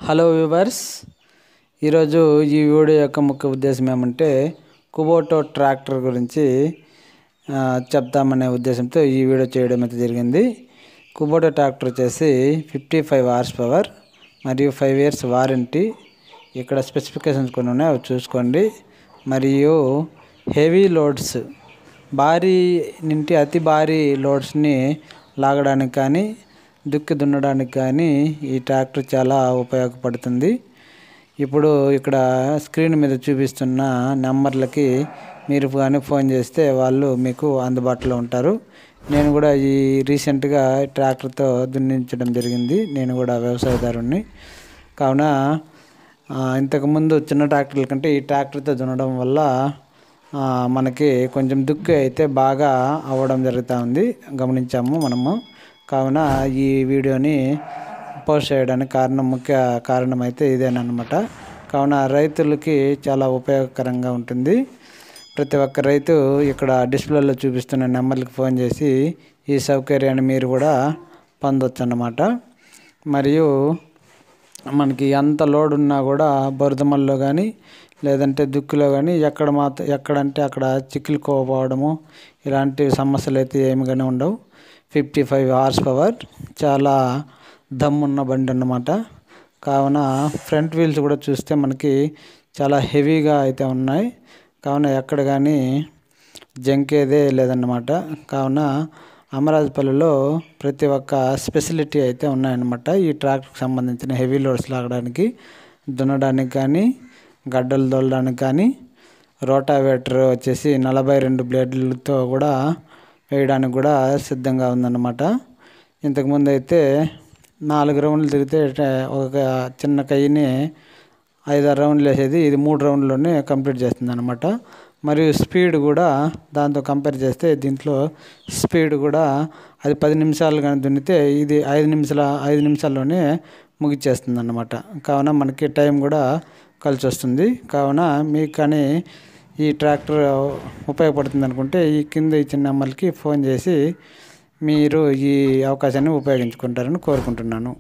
Hello viewers, ఈరోజు ఈ video యొక్క ముఖ్య ఉద్దేశం ఏమంటే కుబోటో ట్రాక్టర్ గురించి చెప్తామనే ఉద్దేశంతో ఈ వీడియో చేయడం అయితే జరిగింది. కుబోటో ట్రాక్టర్ వచ్చేసి 55 హార్స్ పవర్ మరియు 5 ఇయర్స్ వారంటీ. ఇక్కడ స్పెసిఫికేషన్స్ కొన్ని ఉన్నాయి, అవి చూసుకోండి. మరియు హెవీ లోడ్స్, భారీ నుండి అతి భారీ లోడ్స్ని లాగడానికి కానీ దుక్కి దున్నడానికి కానీ ఈ ట్రాక్టర్ చాలా ఉపయోగపడుతుంది. ఇప్పుడు ఇక్కడ స్క్రీన్ మీద చూపిస్తున్న నెంబర్లకి మీరు కానీ ఫోన్ చేస్తే వాళ్ళు మీకు అందుబాటులో ఉంటారు. నేను కూడా ఈ రీసెంట్గా ట్రాక్టర్తో దున్నించడం జరిగింది. నేను కూడా వ్యవసాయదారుణ్ణి కావున ఇంతకుముందు చిన్న ట్రాక్టర్ల కంటే ఈ ట్రాక్టర్తో దున్నడం వల్ల మనకి కొంచెం దుక్కి అయితే బాగా అవ్వడం జరుగుతూ ఉంది, గమనించాము మనము. కావున ఈ వీడియోని పోస్ట్ చేయడానికి ముఖ్య కారణం అయితే ఇదేనమాట. కావున రైతులకి చాలా ఉపయోగకరంగా ఉంటుంది. ప్రతి ఒక్క రైతు ఇక్కడ డిస్ప్లేలో చూపిస్తున్న నెంబర్లకు ఫోన్ చేసి ఈ సౌకర్యాన్ని మీరు కూడా పొందొచ్చు అన్నమాట. మరియు మనకి ఎంత లోడ్ ఉన్నా కూడా బురదమల్లో కానీ లేదంటే దుక్కిలో కానీ ఎక్కడంటే అక్కడ చిక్కులుకోపోవడము ఇలాంటి సమస్యలు అయితే ఏమి కానీ ఉండవు. 55 హార్స్ పవర్, చాలా దమ్మున్న బండి అన్నమాట. కావున ఫ్రంట్ వీల్స్ కూడా చూస్తే మనకి చాలా హెవీగా అయితే ఉన్నాయి. కావున ఎక్కడ కానీ జంకేదే లేదన్నమాట. కావున అమరాజపల్లిలో ప్రతి ఒక్క స్పెషాలిటీ అయితే ఉన్నాయన్నమాట. ఈ ట్రాక్టర్కి సంబంధించిన హెవీ లోడ్స్ లాగడానికి, దున్నడానికి కానీ, గడ్డలు దోలడానికి కానీ, రోటావేటర్ వచ్చేసి 42 బ్లేడ్లతో కూడా వేయడానికి కూడా సిద్ధంగా ఉందన్నమాట. ఇంతకుముందు అయితే 4 రౌండ్లు తిరిగితే ఒక చిన్న కయ్యిని 5-6 రౌండ్లు వేసేది, ఇది 3 రౌండ్లోనే కంప్లీట్ చేస్తుంది అనమాట. మరియు స్పీడ్ కూడా దాంతో కంపేర్ చేస్తే దీంట్లో స్పీడ్ కూడా అది 10 నిమిషాలు కానీ దున్నితే ఇది 5 నిమిషాల్లోనే ముగిచ్చేస్తుంది అన్నమాట. కావున మనకి టైం కూడా కలిసి వస్తుంది. కావున మీకు కానీ ఈ ట్రాక్టర్ ఉపయోగపడుతుంది అనుకుంటే ఈ కింద ఇచ్చిన నెంబర్కి ఫోన్ చేసి మీరు ఈ అవకాశాన్ని ఉపయోగించుకుంటారని కోరుకుంటున్నాను.